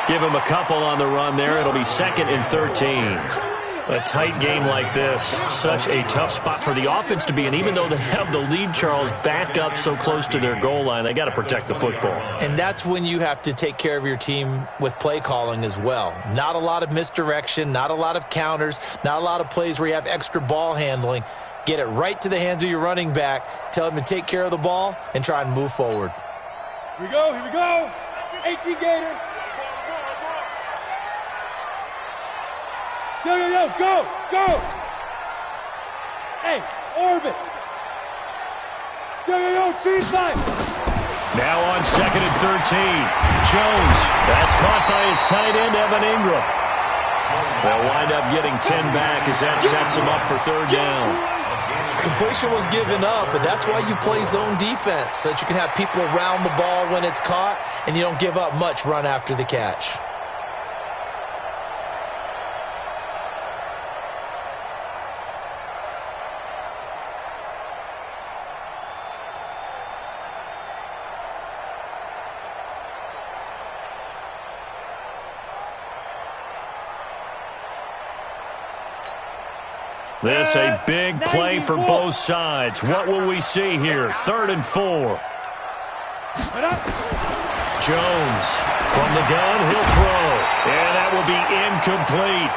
Give him a couple on the run there. It'll be 2nd and 13. A tight game like this, such a tough spot for the offense to be in. Even though they have the lead, Charles, back up so close to their goal line, they got to protect the football. And that's when you have to take care of your team with play calling as well. Not a lot of misdirection, not a lot of counters, not a lot of plays where you have extra ball handling. Get it right to the hands of your running back, tell him to take care of the ball, and try and move forward. Here we go, here we go. 18 Gator. Yo, yo, yo, go, go. Hey, orbit. Yo, yo, yo, cheese line. Now on 2nd and 13. Jones. That's caught by his tight end, Evan Ingram. They'll wind up getting 10 back as that sets him up for 3rd down. Completion was given up, but that's why you play zone defense, so that you can have people around the ball when it's caught, and you don't give up much run after the catch. This a big play for both sides. What will we see here? 3rd and 4. Jones from the gun, he'll throw. And that will be incomplete.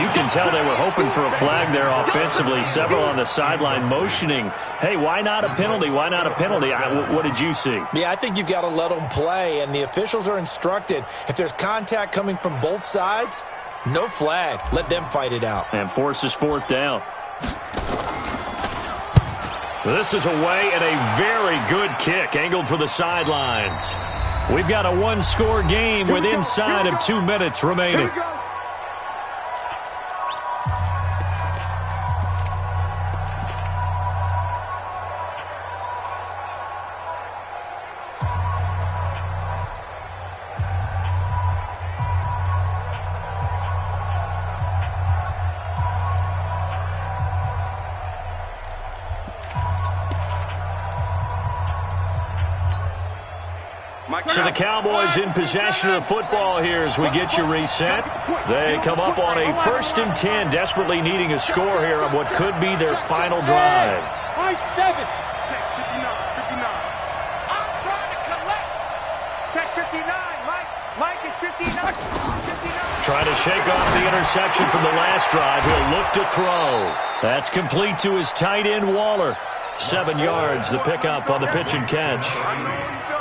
You can tell they were hoping for a flag there offensively. Several on the sideline motioning, hey, why not a penalty? Why not a penalty? What did you see? Yeah, I think you've got to let them play, and the officials are instructed. If there's contact coming from both sides, no flag. Let them fight it out. And forces 4th down. This is away and a very good kick angled for the sidelines. We've got a 1-score game with inside of 2 minutes remaining. So the Cowboys in possession of the football here as we get you reset. They come up on a 1st and 10, desperately needing a score here on what could be their final drive. High 7. Check 59, 59. I'm trying to collect. Check 59, Mike. Mike is 59. 59. Trying to shake off the interception from the last drive. He'll look to throw. That's complete to his tight end, Waller. 7 yards, the pickup on the pitch and catch.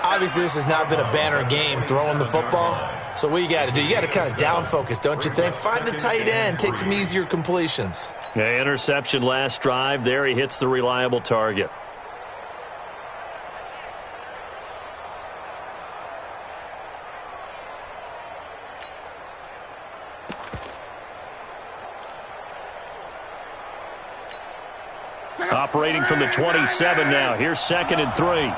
Obviously, this has not been a banner game throwing the football. So what you got to do, you got to kind of down focus, don't you think? Find the tight end, take some easier completions. Yeah, interception last drive. There he hits the reliable target. Operating from the 27 now. Here's 2nd and 3.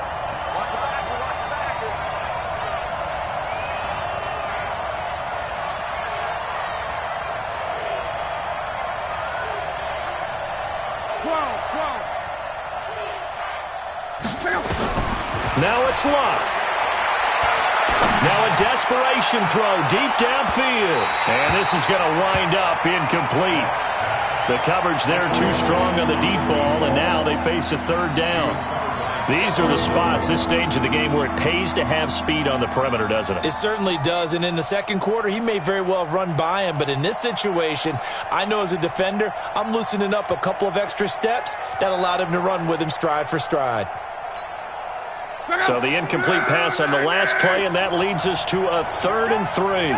Now it's Luck. Now a desperation throw deep downfield. And this is going to wind up incomplete. The coverage there too strong on the deep ball, and now they face a third down. These are the spots, this stage of the game, where it pays to have speed on the perimeter, doesn't it? It certainly does, and in the second quarter, he may very well have run by him, but in this situation, I know as a defender, I'm loosening up a couple of extra steps that allowed him to run with him stride for stride. So the incomplete pass on the last play, and that leads us to a 3rd and 3.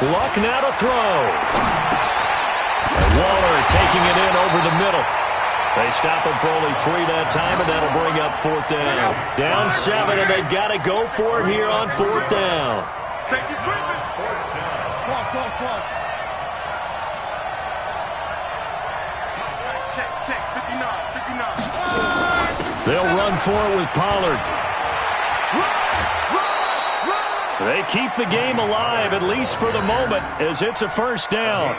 Luck now to throw. Waller taking it in over the middle. They stop him for only 3 that time, and that'll bring up 4th down. Down 7, and they've got to go for it here on 4th down. Safety's creeping. Come on. Check. 59. They'll run for it with Pollard. They keep the game alive, at least for the moment, as it's a 1st down.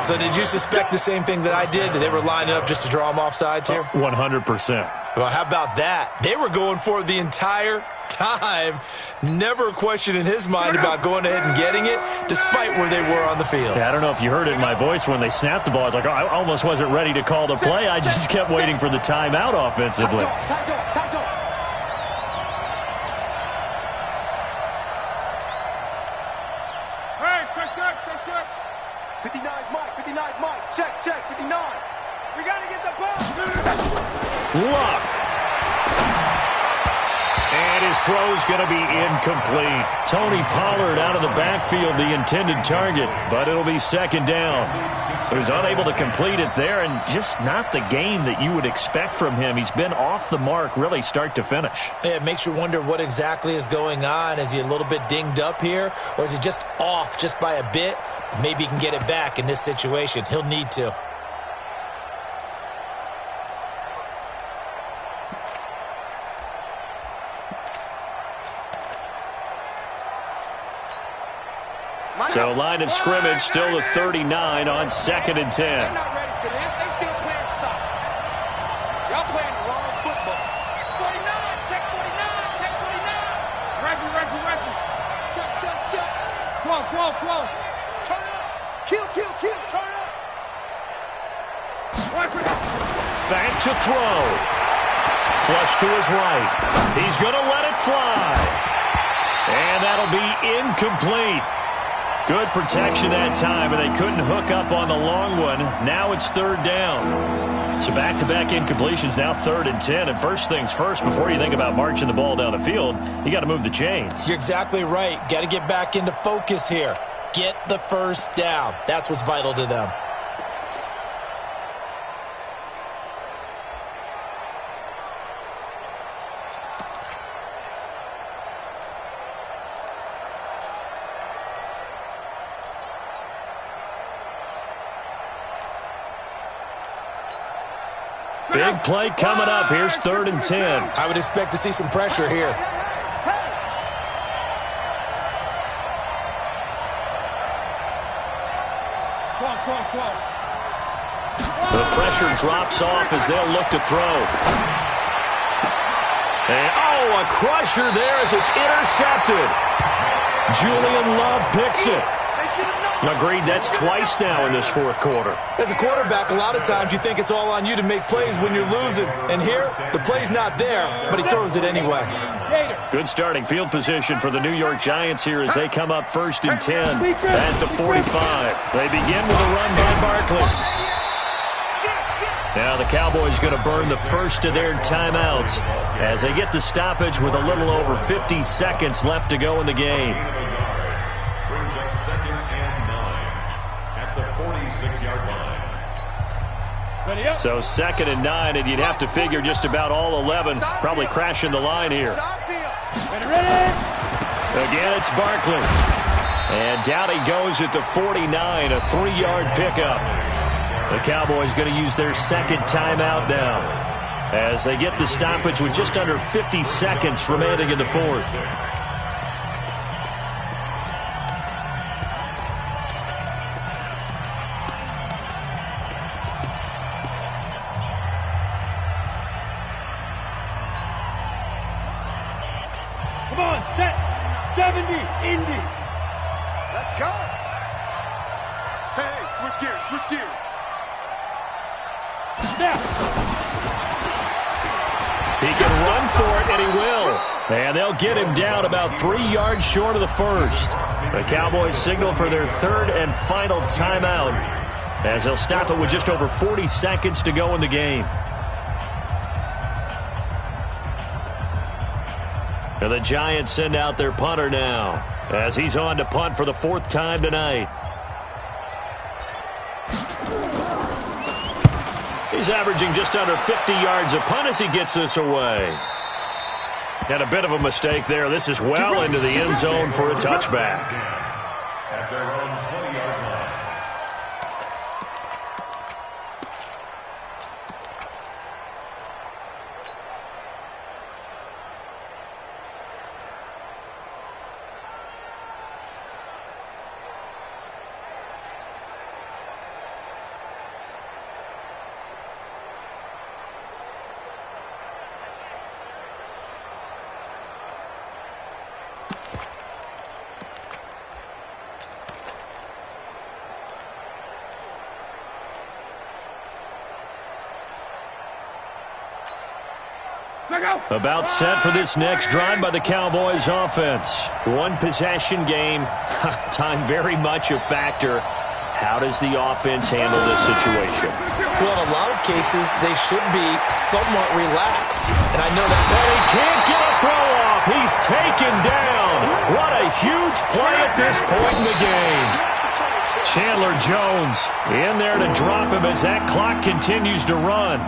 So did you suspect the same thing that I did, that they were lining up just to draw him off sides here? 100%. Well, how about that? They were going for it the entire time. Never a question in his mind about going ahead and getting it, despite where they were on the field. Yeah, I don't know if you heard it in my voice when they snapped the ball. I was like, I almost wasn't ready to call the play. I just kept waiting for the timeout offensively. Check, 59. We got to get the ball. Luck. And his throw's going to be incomplete. Tony Pollard out of the backfield, the intended target, but it'll be 2nd down. He was unable to complete it there, and just not the game that you would expect from him. He's been off the mark really start to finish. Yeah, it makes you wonder what exactly is going on. Is he a little bit dinged up here, or is he just off just by a bit? Maybe he can get it back in this situation. He'll need to. So line of scrimmage still the 39 on 2nd and 10. They're not ready for this. They still playing soccer. Y'all playing the wrong football. 49, check 49. Referee. Check. Come on. Turn up. Kill. Turn up. Back to throw. Flush to his right. He's going to let it fly. And that'll be incomplete. Good protection that time, and they couldn't hook up on the long one. Now it's 3rd down. So back-to-back incompletions, now 3rd and 10. And first things first, before you think about marching the ball down the field, you got to move the chains. You're exactly right. Got to get back into focus here. Get the 1st down. That's what's vital to them. Big play coming up. Here's 3rd and 10. I would expect to see some pressure here. The pressure drops off as they'll look to throw. And, a crusher there as it's intercepted. Julian Love picks it. Agreed, that's twice now in this 4th quarter. As a quarterback, a lot of times you think it's all on you to make plays when you're losing. And here, the play's not there, but he throws it anyway. Good starting field position for the New York Giants here as they come up 1st and 10 at the 45. They begin with a run by Barkley. Now the Cowboys going to burn the first of their timeouts as they get the stoppage with a little over 50 seconds left to go in the game. Brings up 2nd and 9 at the 46-yard line. So 2nd and 9, and you'd have to figure just about all 11 probably crashing the line here. Again, it's Barkley. And down he goes at the 49, a 3-yard pickup. The Cowboys going to use their 2nd timeout now as they get the stoppage with just under 50 seconds remaining in the 4th. 70, Indy. Let's go. Hey, switch gears, switch gears. Snap. He can run for it, and he will. And they'll get him down about 3 yards short of the first. The Cowboys signal for their third and final timeout, as they'll stop it with just over 40 seconds to go in the game. And the Giants send out their punter now, as he's on to punt for the 4th time tonight. He's averaging just under 50 yards a punt as he gets this away. And a bit of a mistake there. This is well into the end zone for a touchback. At their own 20-yard line. About set for this next drive by the Cowboys offense. One possession game. Time very much a factor. How does the offense handle this situation? Well, in a lot of cases, they should be somewhat relaxed. And I know that. But he can't get a throw off. He's taken down. What a huge play at this point in the game. Chandler Jones in there to drop him as that clock continues to run.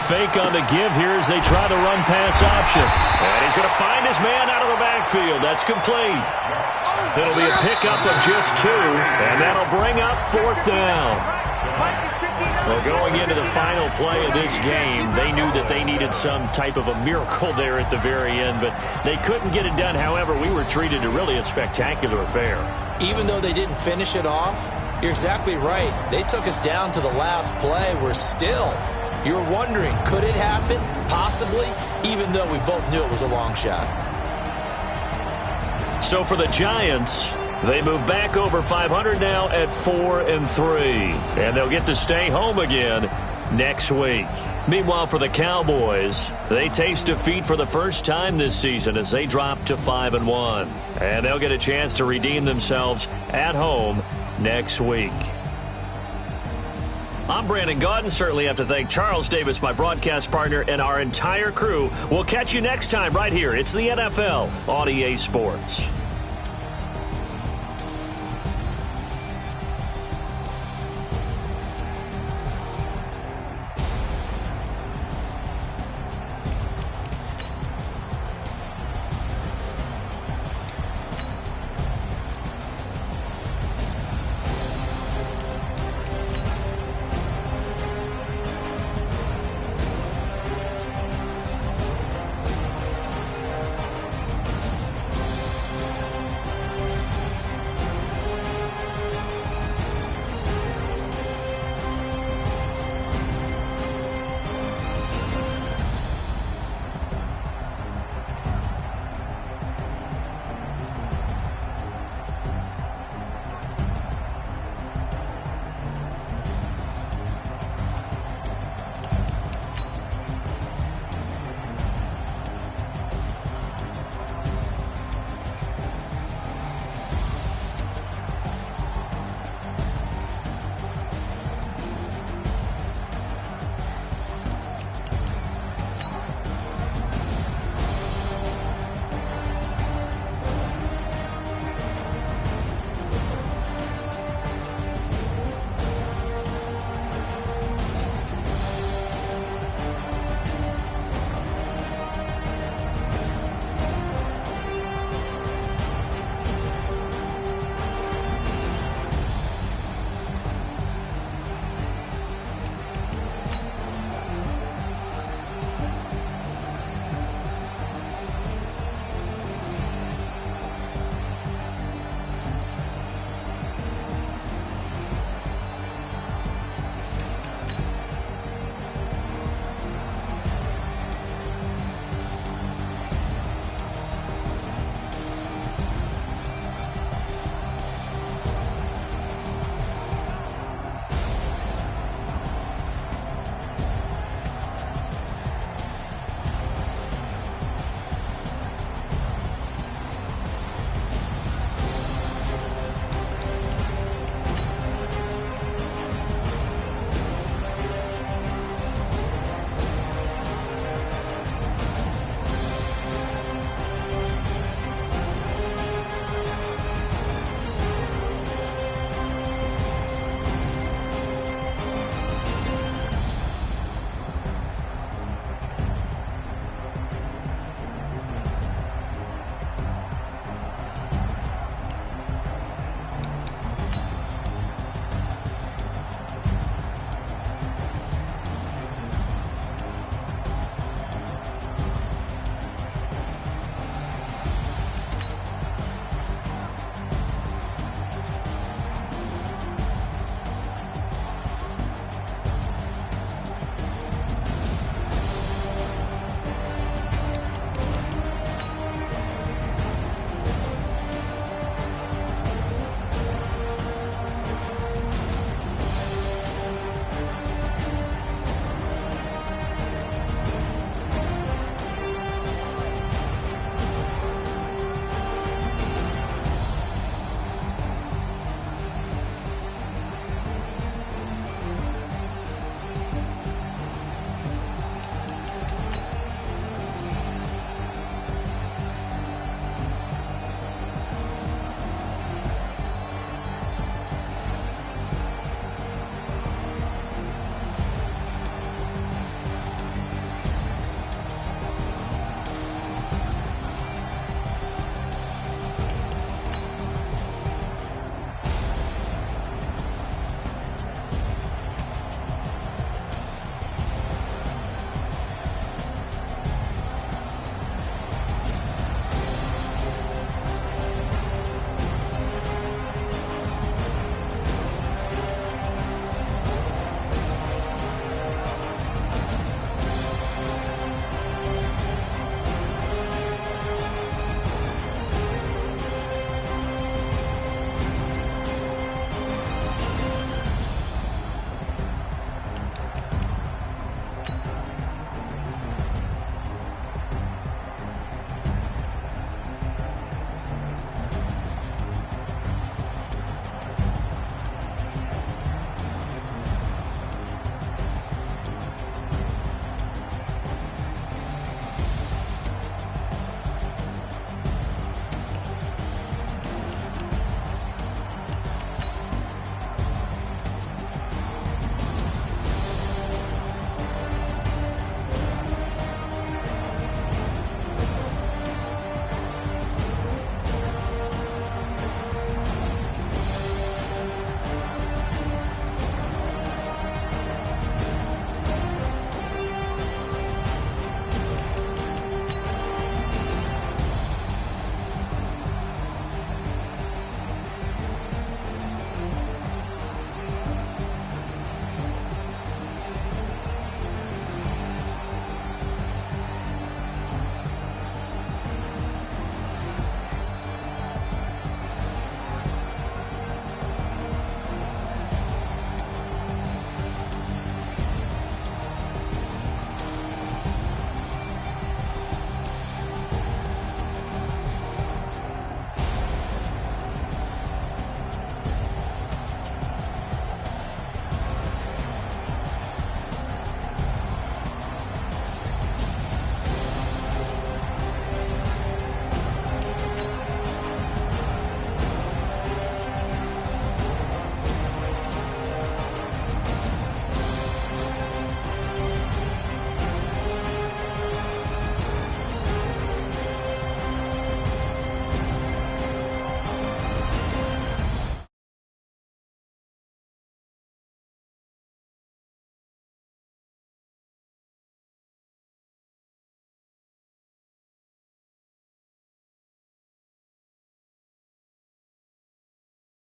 Fake on the give here as they try the run pass option. And he's going to find his man out of the backfield. That's complete. It'll be a pickup of just 2, and that'll bring up 4th down. Well, going into the final play of this game, they knew that they needed some type of a miracle there at the very end, but they couldn't get it done. However, we were treated to really a spectacular affair. Even though they didn't finish it off, you're exactly right. They took us down to the last play. We're still... You're wondering, could it happen? Possibly, even though we both knew it was a long shot. So for the Giants, they move back over 500 now at 4-3. And they'll get to stay home again next week. Meanwhile, for the Cowboys, they taste defeat for the first time this season as they drop to 5-1. And they'll get a chance to redeem themselves at home next week. I'm Brandon Gaudin. Certainly have to thank Charles Davis, my broadcast partner, and our entire crew. We'll catch you next time right here. It's the NFL on EA Sports.